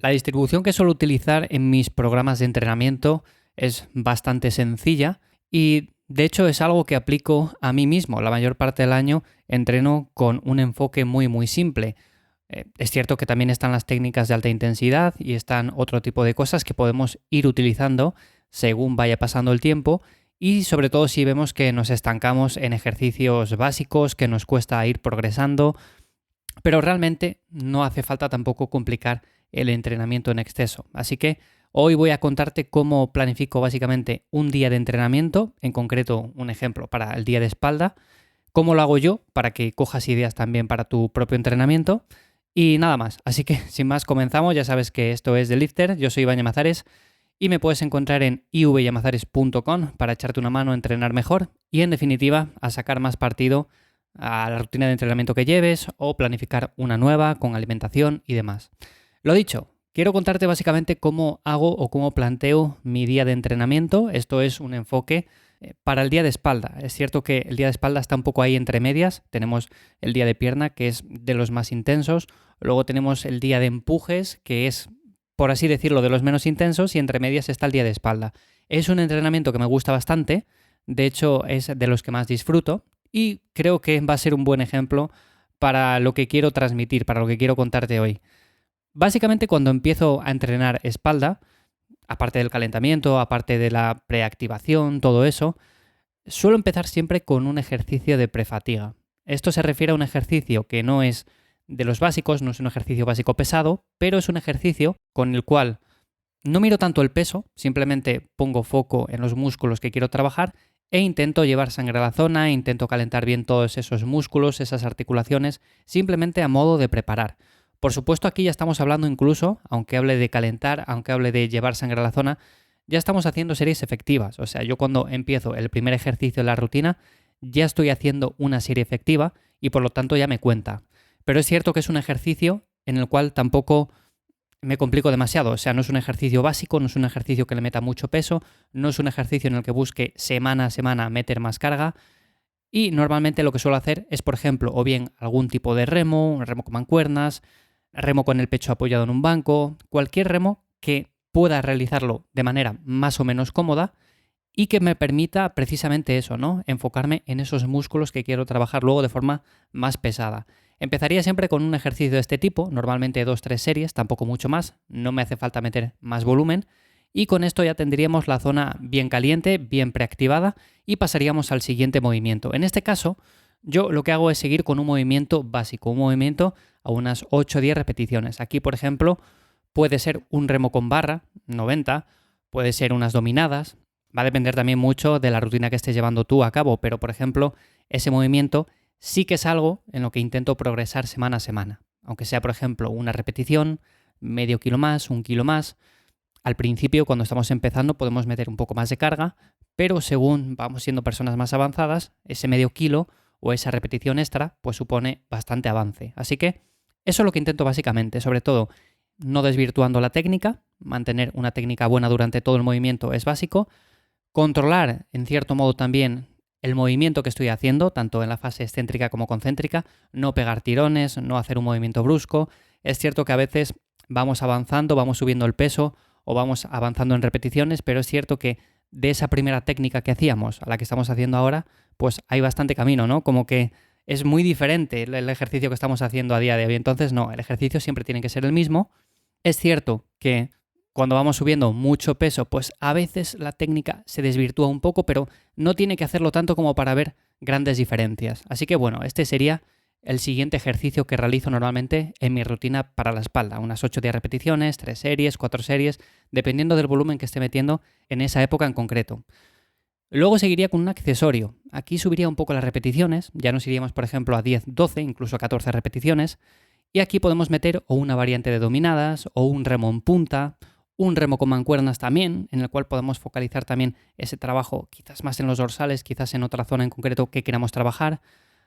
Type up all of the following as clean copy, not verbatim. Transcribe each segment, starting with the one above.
La distribución que suelo utilizar en mis programas de entrenamiento es bastante sencilla y de hecho es algo que aplico a mí mismo. La mayor parte del año entreno con un enfoque muy simple. Es cierto que también están las técnicas de alta intensidad y están otro tipo de cosas que podemos ir utilizando según vaya pasando el tiempo y sobre todo si vemos que nos estancamos en ejercicios básicos, que nos cuesta ir progresando, pero realmente no hace falta tampoco complicar el entrenamiento en exceso. Así que hoy voy a contarte cómo planifico básicamente un día de entrenamiento, en concreto un ejemplo para el día de espalda, cómo lo hago yo para que cojas ideas también para tu propio entrenamiento y nada más. Así que sin más comenzamos, ya sabes que esto es The Lifter, yo soy Iván Llamazares y me puedes encontrar en ivyamazares.com para echarte una mano a entrenar mejor y en definitiva a sacar más partido a la rutina de entrenamiento que lleves o planificar una nueva con alimentación y demás. Lo dicho, quiero contarte básicamente cómo hago o cómo planteo mi día de entrenamiento. Esto es un enfoque para el día de espalda. Es cierto que el día de espalda está un poco ahí entre medias. Tenemos el día de pierna, que es de los más intensos. Luego tenemos el día de empujes, que es, por así decirlo, de los menos intensos. Y entre medias está el día de espalda. Es un entrenamiento que me gusta bastante. De hecho, es de los que más disfruto. Y creo que va a ser un buen ejemplo para lo que quiero transmitir, para lo que quiero contarte hoy. Básicamente, cuando empiezo a entrenar espalda, aparte del calentamiento, aparte de la preactivación, todo eso, suelo empezar siempre con un ejercicio de prefatiga. Esto se refiere a un ejercicio que no es de los básicos, no es un ejercicio básico pesado, pero es un ejercicio con el cual no miro tanto el peso, simplemente pongo foco en los músculos que quiero trabajar e intento llevar sangre a la zona, intento calentar bien todos esos músculos, esas articulaciones, simplemente a modo de preparar. Por supuesto, aquí ya estamos hablando incluso, aunque hable de calentar, aunque hable de llevar sangre a la zona, ya estamos haciendo series efectivas. O sea, yo cuando empiezo el primer ejercicio de la rutina, ya estoy haciendo una serie efectiva y por lo tanto ya me cuenta. Pero es cierto que es un ejercicio en el cual tampoco me complico demasiado. O sea, no es un ejercicio básico, no es un ejercicio que le meta mucho peso, no es un ejercicio en el que busque semana a semana meter más carga. Y normalmente lo que suelo hacer es, por ejemplo, o bien algún tipo de remo, un remo con mancuernas, remo con el pecho apoyado en un banco, cualquier remo que pueda realizarlo de manera más o menos cómoda y que me permita precisamente eso, ¿no? Enfocarme en esos músculos que quiero trabajar luego de forma más pesada. Empezaría siempre con un ejercicio de este tipo, normalmente 2-3 series, tampoco mucho más, no me hace falta meter más volumen y con esto ya tendríamos la zona bien caliente, bien preactivada y pasaríamos al siguiente movimiento. En este caso, yo lo que hago es seguir con un movimiento básico, un movimiento a unas 8-10 repeticiones. Aquí, por ejemplo, puede ser un remo con barra, 90, puede ser unas dominadas, va a depender también mucho de la rutina que estés llevando tú a cabo, pero por ejemplo, ese movimiento sí que es algo en lo que intento progresar semana a semana. Aunque sea, por ejemplo, una repetición, medio kilo más, 1 kilo más. Al principio, cuando estamos empezando, podemos meter un poco más de carga, pero según vamos siendo personas más avanzadas, ese medio kilo o esa repetición extra, pues supone bastante avance. Así que eso es lo que intento básicamente, sobre todo no desvirtuando la técnica, mantener una técnica buena durante todo el movimiento es básico, controlar en cierto modo también el movimiento que estoy haciendo, tanto en la fase excéntrica como concéntrica, no pegar tirones, no hacer un movimiento brusco. Es cierto que a veces vamos avanzando, vamos subiendo el peso o vamos avanzando en repeticiones, pero es cierto que de esa primera técnica que hacíamos a la que estamos haciendo ahora, pues hay bastante camino, ¿no? Como que es muy diferente el ejercicio que estamos haciendo a día de hoy. Entonces, no, el ejercicio siempre tiene que ser el mismo. Es cierto que cuando vamos subiendo mucho peso, pues a veces la técnica se desvirtúa un poco, pero no tiene que hacerlo tanto como para ver grandes diferencias. Así que bueno, este sería el siguiente ejercicio que realizo normalmente en mi rutina para la espalda. Unas 8-10 repeticiones, 3 series, 4 series, dependiendo del volumen que esté metiendo en esa época en concreto. Luego seguiría con un accesorio. Aquí subiría un poco las repeticiones, ya nos iríamos por ejemplo a 10, 12, incluso a 14 repeticiones. Y aquí podemos meter o una variante de dominadas o un remo en punta, un remo con mancuernas también, en el cual podemos focalizar también ese trabajo quizás más en los dorsales, quizás en otra zona en concreto que queramos trabajar.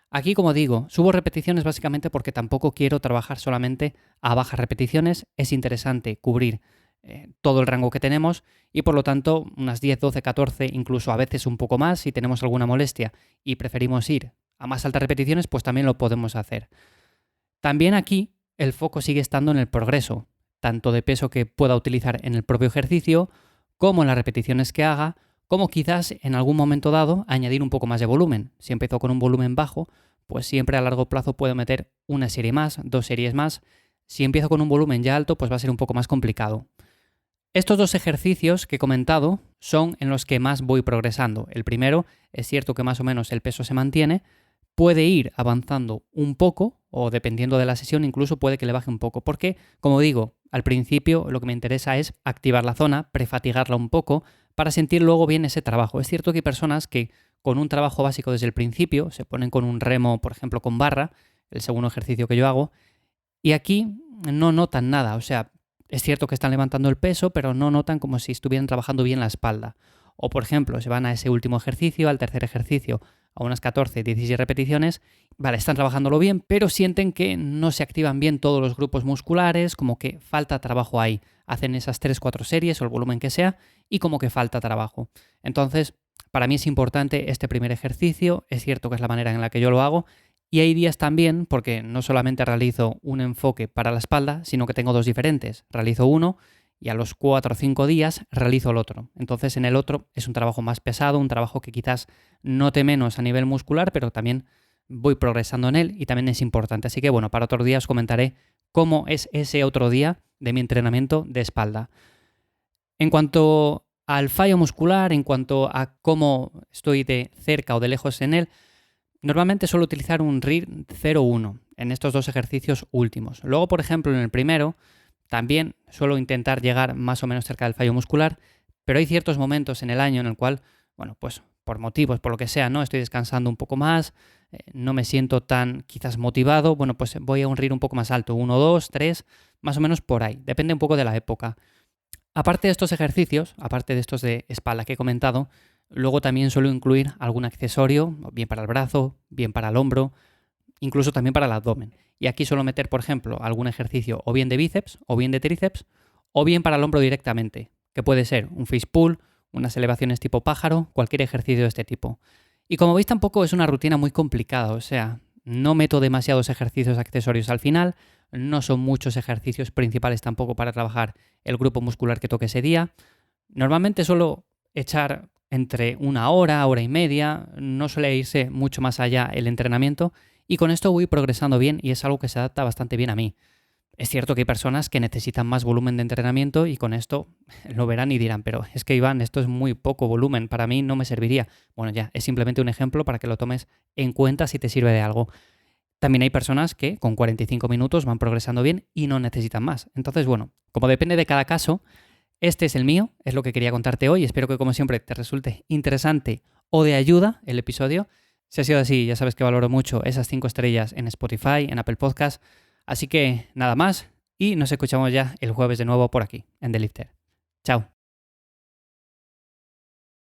Aquí, como digo, subo repeticiones básicamente porque tampoco quiero trabajar solamente a bajas repeticiones. Es interesante cubrir todo el rango que tenemos y por lo tanto unas 10, 12, 14, incluso a veces un poco más si tenemos alguna molestia y preferimos ir a más altas repeticiones, pues también lo podemos hacer. También aquí el foco sigue estando en el progreso. tanto de peso que pueda utilizar en el propio ejercicio, como en las repeticiones que haga, como quizás en algún momento dado añadir un poco más de volumen. Si empiezo con un volumen bajo, pues siempre a largo plazo puedo meter una serie más, 2 series más. Si empiezo con un volumen ya alto, pues va a ser un poco más complicado. Estos 2 ejercicios que he comentado son en los que más voy progresando. El primero, es cierto que más o menos el peso se mantiene, puede ir avanzando un poco, o dependiendo de la sesión, incluso puede que le baje un poco. Porque, como digo, al principio lo que me interesa es activar la zona, prefatigarla un poco, para sentir luego bien ese trabajo. Es cierto que hay personas que con un trabajo básico desde el principio, se ponen con un remo, por ejemplo, con barra, el segundo ejercicio que yo hago, y aquí no notan nada. O sea, es cierto que están levantando el peso, pero no notan como si estuvieran trabajando bien la espalda. O, por ejemplo, se van a ese último ejercicio, al tercer ejercicio, a unas 14, 16 repeticiones, vale, están trabajándolo bien, pero sienten que no se activan bien todos los grupos musculares, como que falta trabajo ahí. Hacen esas 3-4 series o el volumen que sea y como que falta trabajo. Entonces, para mí es importante este primer ejercicio, es cierto que es la manera en la que yo lo hago, y hay días también, porque no solamente realizo un enfoque para la espalda, sino que tengo 2 diferentes. Realizo uno y a los 4 o 5 días realizo el otro. Entonces en el otro es un trabajo más pesado, un trabajo que quizás note menos a nivel muscular, pero también voy progresando en él y también es importante. Así que bueno, para otro día os comentaré cómo es ese otro día de mi entrenamiento de espalda. En cuanto al fallo muscular, en cuanto a cómo estoy de cerca o de lejos en él, normalmente suelo utilizar un RIR 0-1 en estos 2 ejercicios últimos. Luego, por ejemplo, en el primero, también suelo intentar llegar más o menos cerca del fallo muscular, pero hay ciertos momentos en el año en el cual, bueno, pues por motivos, por lo que sea, ¿no? Estoy descansando un poco más, no me siento tan quizás motivado, bueno, pues voy a un RIR un poco más alto, 1, 2, 3, más o menos por ahí. Depende un poco de la época. Aparte de estos ejercicios, aparte de estos de espalda que he comentado, luego también suelo incluir algún accesorio, bien para el brazo, bien para el hombro, incluso también para el abdomen. Y aquí suelo meter, por ejemplo, algún ejercicio o bien de bíceps, o bien de tríceps, o bien para el hombro directamente, que puede ser un fish pull, unas elevaciones tipo pájaro, cualquier ejercicio de este tipo. Y como veis tampoco es una rutina muy complicada, o sea, no meto demasiados ejercicios accesorios al final, no son muchos ejercicios principales tampoco para trabajar el grupo muscular que toque ese día. Normalmente suelo echar entre 1 hora, hora y media, no suele irse mucho más allá el entrenamiento y con esto voy progresando bien y es algo que se adapta bastante bien a mí. Es cierto que hay personas que necesitan más volumen de entrenamiento y con esto lo verán y dirán, pero es que Iván, esto es muy poco volumen, para mí no me serviría. Bueno, ya, es simplemente un ejemplo para que lo tomes en cuenta si te sirve de algo. También hay personas que con 45 minutos van progresando bien y no necesitan más. Entonces, bueno, como depende de cada caso, este es el mío, es lo que quería contarte hoy. Espero que como siempre te resulte interesante o de ayuda el episodio. Si ha sido así, ya sabes que valoro mucho esas 5 estrellas en Spotify, en Apple Podcast. Así que nada más y nos escuchamos ya el jueves de nuevo por aquí, en The Lifter. Chao.